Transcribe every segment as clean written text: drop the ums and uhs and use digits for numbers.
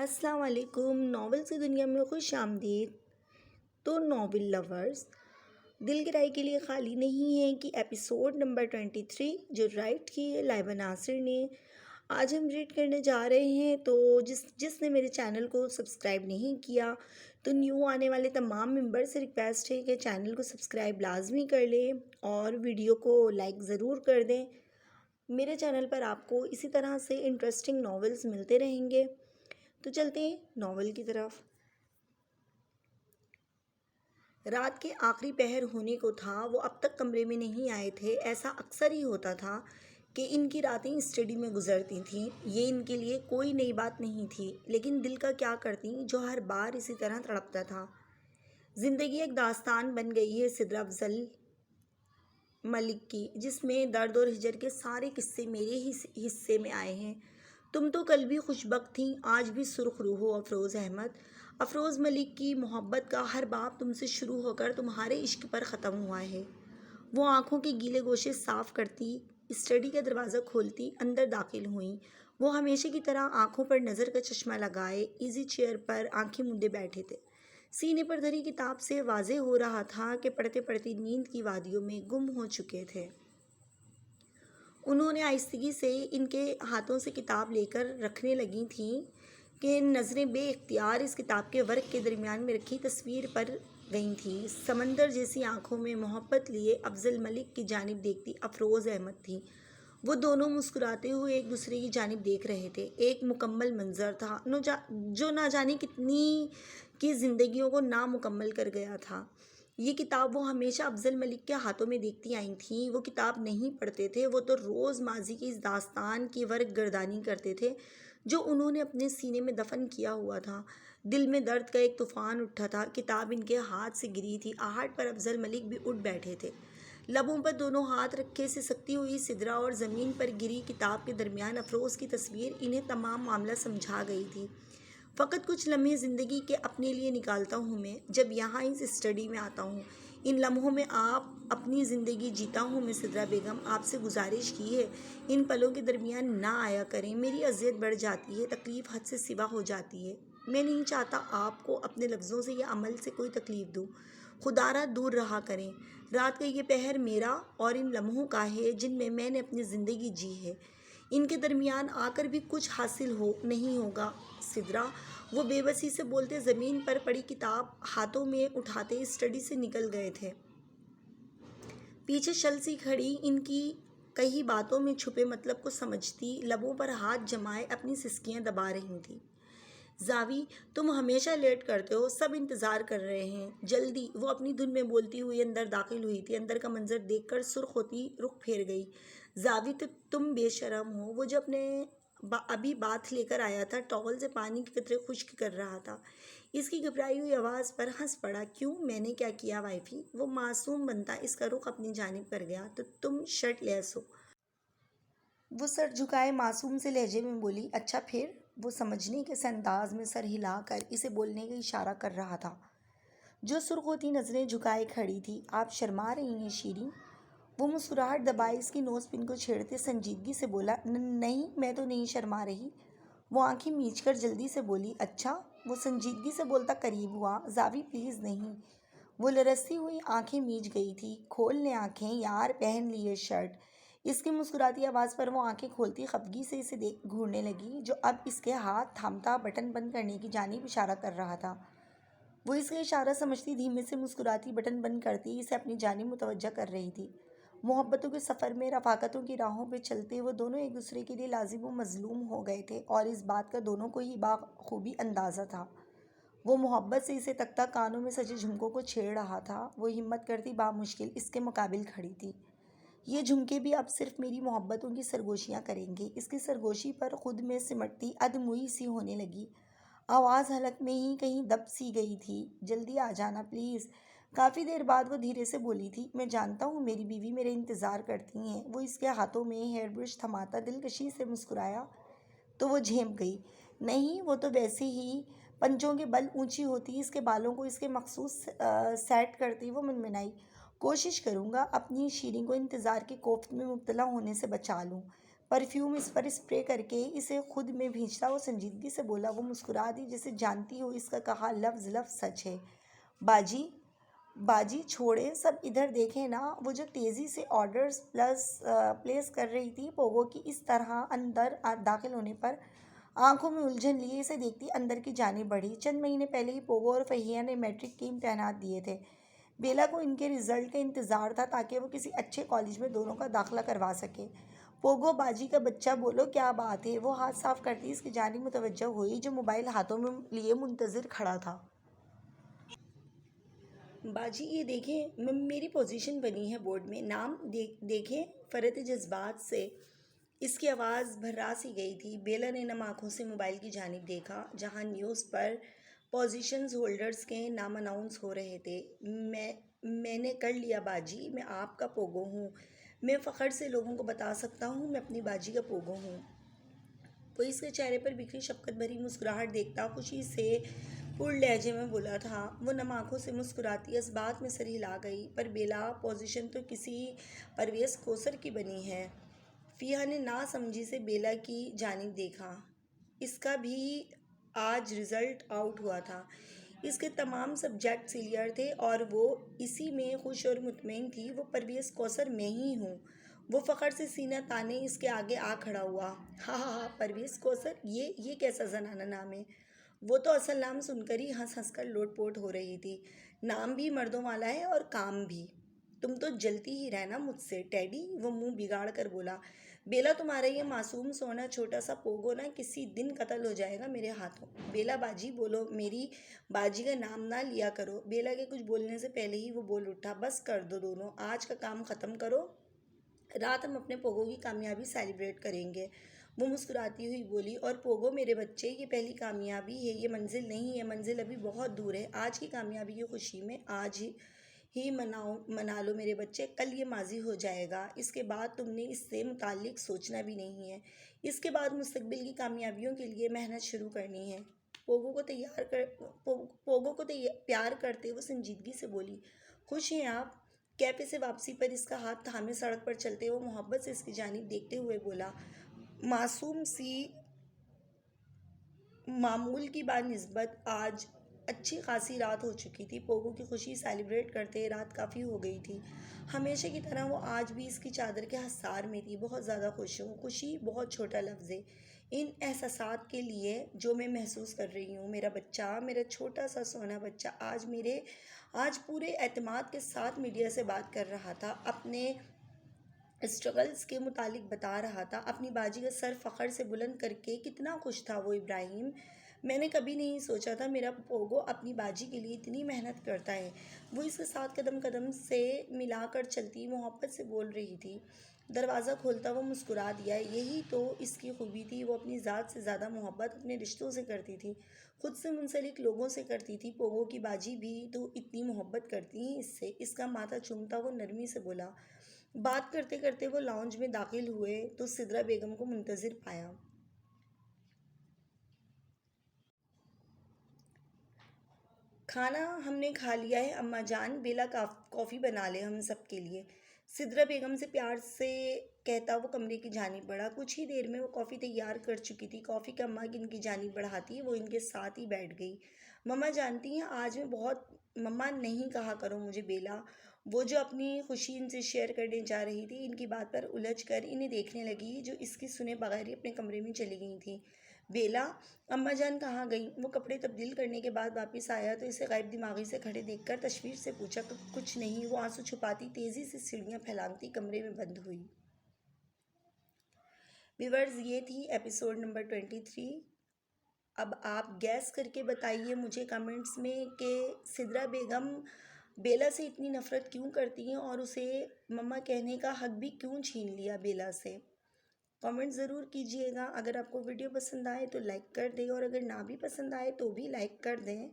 السلام علیکم، ناولس کی دنیا میں خوش آمدید۔ تو ناول لورز دل کی رائے کے لیے خالی نہیں ہیں کہ ایپیسوڈ نمبر 23 جو رائٹ کی ہے لائبہ ناصر نے، آج ہم ریڈ کرنے جا رہے ہیں۔ تو جس نے میرے چینل کو سبسکرائب نہیں کیا تو نیو آنے والے تمام ممبر سے ریکویسٹ ہے کہ چینل کو سبسکرائب لازمی کر لیں اور ویڈیو کو لائک ضرور کر دیں۔ میرے چینل پر آپ کو اسی طرح سے انٹرسٹنگ ناولز ملتے رہیں گے۔ تو چلتے ہیں ناول کی طرف۔ رات کے آخری پہر ہونے کو تھا، وہ اب تک کمرے میں نہیں آئے تھے۔ ایسا اکثر ہی ہوتا تھا کہ ان کی راتیں اسٹڈی میں گزرتی تھیں۔ یہ ان کے لیے کوئی نئی بات نہیں تھی، لیکن دل کا کیا کرتی جو ہر بار اسی طرح تڑپتا تھا۔ زندگی ایک داستان بن گئی ہے سدرا افضل ملک کی، جس میں درد اور ہجر کے سارے قصے میرے ہی حصے میں آئے ہیں۔ تم تو کل بھی خوشبخت تھیں، آج بھی سرخ روح ہو افروز احمد۔ افروز ملک کی محبت کا ہر باب تم سے شروع ہو کر تمہارے عشق پر ختم ہوا ہے۔ وہ آنکھوں کے گیلے گوشے صاف کرتی، اسٹڈی کا دروازہ کھولتی اندر داخل ہوئیں۔ وہ ہمیشہ کی طرح آنکھوں پر نظر کا چشمہ لگائے ایزی چیئر پر آنکھیں مندے بیٹھے تھے۔ سینے پر دھری کتاب سے واضح ہو رہا تھا کہ پڑھتے پڑھتے نیند کی وادیوں میں گم ہو چکے تھے۔ انہوں نے آہستگی سے ان کے ہاتھوں سے کتاب لے کر رکھنے لگی تھیں کہ نظریں بے اختیار اس کتاب کے ورق کے درمیان میں رکھی تصویر پر گئی تھیں۔ سمندر جیسی آنکھوں میں محبت لیے افضل ملک کی جانب دیکھتی افروز احمد تھی۔ وہ دونوں مسکراتے ہوئے ایک دوسرے کی جانب دیکھ رہے تھے۔ ایک مکمل منظر تھا جو نہ جانے کتنی کی زندگیوں کو نامکمل کر گیا تھا۔ یہ کتاب وہ ہمیشہ افضل ملک کے ہاتھوں میں دیکھتی آئی تھیں۔ وہ کتاب نہیں پڑھتے تھے، وہ تو روز ماضی کی اس داستان کی ورق گردانی کرتے تھے جو انہوں نے اپنے سینے میں دفن کیا ہوا تھا۔ دل میں درد کا ایک طوفان اٹھا تھا۔ کتاب ان کے ہاتھ سے گری تھی، آہٹ پر افضل ملک بھی اٹھ بیٹھے تھے۔ لبوں پر دونوں ہاتھ رکھے سسکتی ہوئی سدرا اور زمین پر گری کتاب کے درمیان افروز کی تصویر انہیں تمام معاملہ سمجھا گئی تھی۔ فقط کچھ لمحے زندگی کے اپنے لیے نکالتا ہوں میں، جب یہاں اس اسٹڈی میں آتا ہوں۔ ان لمحوں میں آپ اپنی زندگی جیتا ہوں میں۔ سدرا بیگم، آپ سے گزارش کی ہے ان پلوں کے درمیان نہ آیا کریں، میری اذیت بڑھ جاتی ہے، تکلیف حد سے سوا ہو جاتی ہے۔ میں نہیں چاہتا آپ کو اپنے لفظوں سے یا عمل سے کوئی تکلیف دوں، خدا را دور رہا کریں۔ رات کا یہ پہر میرا اور ان لمحوں کا ہے جن میں میں نے اپنی زندگی جی ہے۔ ان کے درمیان آ کر بھی کچھ حاصل نہیں ہوگا سدرا۔ وہ بے بسی سے بولتے زمین پر پڑی کتاب ہاتھوں میں اٹھاتے اسٹڈی سے نکل گئے تھے۔ پیچھے شل سی کھڑی ان کی کئی باتوں میں چھپے مطلب کو سمجھتی، لبوں پر ہاتھ جمائے اپنی سسکیاں دبا رہی تھی۔ زاوی، تم ہمیشہ لیٹ کرتے ہو، سب انتظار کر رہے ہیں، جلدی۔ وہ اپنی دھن میں بولتی ہوئی اندر داخل ہوئی تھی۔ اندر کا منظر دیکھ کر سرخ ہوتی رخ پھیر گئی۔ زاوی، تم بے شرم ہو۔ وہ جو ابھی باتھ لے کر آیا تھا، ٹاول سے پانی کے قطرے خشک کر رہا تھا، اس کی گھبرائی ہوئی آواز پر ہنس پڑا۔ کیوں، میں نے کیا کیا وائفی؟ وہ معصوم بنتا اس کا رخ اپنی جانب کر گیا۔ تو تم شرٹ لیس ہو؟ وہ سر جھکائے معصوم سے لہجے میں بولی۔ اچھا پھر؟ وہ سمجھنے کے سے انداز میں سر ہلا کر اسے بولنے کا اشارہ کر رہا تھا، جو سرخ ہوتی نظریں جھکائے کھڑی تھی۔ آپ شرما رہی ہیں شیریں؟ وہ مسکراہٹ دبائے اس کی نوز پن کو چھیڑتے سنجیدگی سے بولا۔ نہیں، میں تو نہیں شرما رہی۔ وہ آنکھیں میچ کر جلدی سے بولی۔ اچھا؟ وہ سنجیدگی سے بولتا قریب ہوا۔ زاوی پلیز نہیں۔ وہ لرزتی ہوئی آنکھیں میچ گئی تھی۔ کھول لیں آنکھیں یار، پہن لی ہے شرٹ۔ اس کی مسکراتی آواز پر وہ آنکھیں کھولتی خفگی سے اسے گھورنے لگی، جو اب اس کے ہاتھ تھامتا بٹن بند کرنے کی جانب اشارہ کر رہا تھا۔ وہ اس کا اشارہ سمجھتی دھیمے سے مسکراتی بٹن بند کرتی اسے اپنی جانب متوجہ کر رہی تھی۔ محبتوں کے سفر میں رفاقتوں کی راہوں پہ چلتے وہ دونوں ایک دوسرے کے لیے لازم و مظلوم ہو گئے تھے، اور اس بات کا دونوں کو ہی بخوبی اندازہ تھا۔ وہ محبت سے اسے تکتا کانوں میں سجے جھمکوں کو چھیڑ رہا تھا۔ وہ ہمت کرتی بامشکل اس کے مقابل کھڑی تھی۔ یہ جھمکے بھی اب صرف میری محبتوں کی سرگوشیاں کریں گے۔ اس کی سرگوشی پر خود میں سمٹتی ادموئی سی ہونے لگی۔ آواز حلق میں ہی کہیں دب سی گئی تھی۔ جلدی آ جانا پلیز۔ کافی دیر بعد وہ دھیرے سے بولی تھی۔ میں جانتا ہوں میری بیوی میرے انتظار کرتی ہیں۔ وہ اس کے ہاتھوں میں ہیئر برش تھماتا دلکشی سے مسکرایا تو وہ جھینپ گئی۔ نہیں، وہ تو ویسے ہی۔ پنجوں کے بل اونچی ہوتی اس کے بالوں کو اس کے مخصوص سیٹ کرتی وہ منمنائی۔ کوشش کروں گا اپنی شیریں کو انتظار کے کوفت میں مبتلا ہونے سے بچا لوں۔ پرفیوم اس پر اسپرے کر کے اسے خود میں بھیجتا وہ سنجیدگی سے بولا۔ وہ مسکرا دی جسے جانتی ہو اس کا کہا لفظ لفظ سچ ہے۔ باجی باجی چھوڑیں، سب ادھر دیکھیں نا۔ وہ جو تیزی سے آرڈرز پلیس کر رہی تھی، پوگو کی اس طرح اندر داخل ہونے پر آنکھوں میں الجھن لیے اسے دیکھتی اندر کی جانب بڑھی۔ چند مہینے پہلے ہی پوگو اور فہیہ نے میٹرک کے امتحانات دیے تھے۔ بیلا کو ان کے رزلٹ کا انتظار تھا تاکہ وہ کسی اچھے کالج میں دونوں کا داخلہ کروا سکے۔ پوگو باجی کا بچہ بولو کیا بات ہے؟ وہ ہاتھ صاف کرتی اس کی جانب متوجہ ہوئی جو موبائل ہاتھوں میں لیے منتظر کھڑا تھا۔ باجی یہ دیکھیں میری پوزیشن بنی ہے بورڈ میں، نام دیکھیں۔ فرط جذبات سے اس کی آواز بھرا سی گئی تھی۔ بیلا نے نم آنکھوں سے موبائل کی جانب دیکھا جہاں نیوز پر پوزیشنز ہولڈرز کے نام اناؤنس ہو رہے تھے۔ میں نے کر لیا باجی، میں آپ کا پوگو ہوں۔ میں فخر سے لوگوں کو بتا سکتا ہوں میں اپنی باجی کا پوگو ہوں۔ وہ اس کے چہرے پر بکھری شفقت بھری مسکراہٹ دیکھتا خوشی سے پر لہجے میں بولا تھا۔ وہ نم آنکھوں سے مسکراتی اس بات میں سر ہلا گئی، پر بیلا پوزیشن تو کسی پرویز کوثر کی بنی ہے۔ فیہ نے نا سمجھی سے بیلا کی جانب دیکھا۔ اس کا بھی آج رزلٹ آؤٹ ہوا تھا۔ اس کے تمام سبجیکٹ کلیئر تھے اور وہ اسی میں خوش اور مطمئن تھی۔ وہ پرویز کوثر میں ہی ہوں۔ وہ فخر سے سینہ تانے اس کے آگے آ کھڑا ہوا۔ ہاں ہاں ہاں، پرویز کوثر، یہ کیسا زنانہ نام ہے؟ وہ تو اصل نام سن کر ہی ہنس ہنس کر لوٹ پوٹ ہو رہی تھی۔ نام بھی مردوں والا ہے اور کام بھی۔ تم تو جلتی ہی رہنا مجھ سے ٹیڈی، وہ منہ بگاڑ کر بولا۔ بیلا تمہارا یہ معصوم سونا چھوٹا سا پوگو نا کسی دن قتل ہو جائے گا میرے ہاتھوں۔ بیلا باجی بولو، میری باجی کا نام نہ لیا کرو۔ بیلا کے کچھ بولنے سے پہلے ہی وہ بول اٹھا۔ بس کر دو دونوں، آج کا کام ختم کرو، رات ہم اپنے پوگو کی کامیابی سیلیبریٹ کریں گے۔ وہ مسکراتی ہوئی بولی، اور پوگو میرے بچے، یہ پہلی کامیابی ہے، یہ منزل نہیں ہے، منزل ابھی بہت دور ہے۔ آج کی کامیابی کی خوشی میں آج ہی منا لو میرے بچے، کل یہ ماضی ہو جائے گا۔ اس کے بعد تم نے اس سے متعلق سوچنا بھی نہیں ہے۔ اس کے بعد مستقبل کی کامیابیوں کے لیے محنت شروع کرنی ہے۔ پوگو کو پیار کرتے وہ سنجیدگی سے بولی۔ خوش ہیں آپ؟ کیفے سے واپسی پر اس کا ہاتھ تھامے سڑک پر چلتے وہ محبت سے اس کی جانب دیکھتے ہوئے بولا۔ معصوم سی معمول کی بنسبت آج اچھی خاصی رات ہو چکی تھی۔ پوگو کی خوشی سیلیبریٹ کرتے رات کافی ہو گئی تھی۔ ہمیشہ کی طرح وہ آج بھی اس کی چادر کے حصار میں تھی۔ بہت زیادہ خوش ہوں۔ خوشی بہت چھوٹا لفظ ہے ان احساسات کے لیے جو میں محسوس کر رہی ہوں۔ میرا بچہ، میرا چھوٹا سا سونا بچہ آج پورے اعتماد کے ساتھ میڈیا سے بات کر رہا تھا، اپنے اسٹرگلز کے متعلق بتا رہا تھا، اپنی باجی کا سر فخر سے بلند کر کے۔ کتنا خوش تھا وہ ابراہیم! میں نے کبھی نہیں سوچا تھا میرا پوگو اپنی باجی کے لیے اتنی محنت کرتا ہے۔ وہ اس کے ساتھ قدم قدم سے ملا کر چلتی محبت سے بول رہی تھی۔ دروازہ کھولتا وہ مسکرا دیا۔ یہی تو اس کی خوبی تھی، وہ اپنی ذات سے زیادہ محبت اپنے رشتوں سے کرتی تھی، خود سے منسلک لوگوں سے کرتی تھی۔ پوگو کی باجی بھی تو اتنی محبت کرتی ہیں اس سے۔ اس کا ماتھا چومتا وہ نرمی سے بولا۔ بات کرتے کرتے وہ لاؤنج میں داخل ہوئے تو سدرا بیگم کو منتظر پایا۔ کھانا ہم نے کھا لیا ہے اماں جان، بیلا کافی بنا لے ہم سب کے لیے، سدرا بیگم سے پیار سے کہتا وہ کمرے کی جانب بڑھا۔ کچھ ہی دیر میں وہ کافی تیار کر چکی تھی۔ کافی کا مگ ان کی جانب بڑھاتی وہ ان کے ساتھ ہی بیٹھ گئی۔ مما جانتی ہیں آج میں بہت مما نہیں کہا کرو مجھے بیلا، وہ جو اپنی خوشی ان سے شیئر کرنے جا رہی تھی، ان کی بات پر الجھ کر انہیں دیکھنے لگی جو اس کی سنے بغیر ہی اپنے کمرے میں چلی گئی تھیں۔ بیلا، اماں جان کہاں گئیں؟ وہ کپڑے تبدیل کرنے کے بعد واپس آیا تو اسے غائب دماغی سے کھڑے دیکھ کر تشویش سے پوچھا۔ کچھ نہیں، وہ آنسو چھپاتی تیزی سے سیڑھیاں پھیلانگتی کمرے میں بند ہوئی۔ ویورز، یہ تھی ایپیسوڈ نمبر 23۔ اب آپ گیس کر کے بتائیے مجھے کمنٹس میں کہ سدرا بیگم بیلا سے اتنی نفرت کیوں کرتی ہیں اور اسے مما کہنے کا حق بھی کیوں چھین لیا بیلا سے۔ کمنٹ ضرور کیجئے گا۔ اگر آپ کو ویڈیو پسند آئے تو لائک کر دیں، اور اگر نہ بھی پسند آئے تو بھی لائک کر دیں۔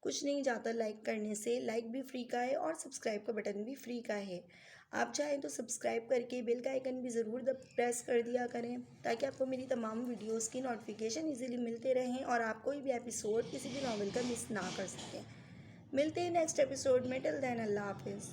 کچھ نہیں جاتا لائک کرنے سے، لائک بھی فری کا ہے اور سبسکرائب کا بٹن بھی فری کا ہے۔ آپ چاہیں تو سبسکرائب کر کے بیل کا آئیکن بھی ضرور پریس کر دیا کریں تاکہ آپ کو میری تمام ویڈیوز کی نوٹیفیکیشن ایزیلی ملتے رہیں اور آپ کوئی بھی ایپیسوڈ کسی بھی ناول کا مس نہ کر سکیں۔ ملتے ہیں نیکسٹ ایپیسوڈ میں، ٹل دین اللہ حافظ۔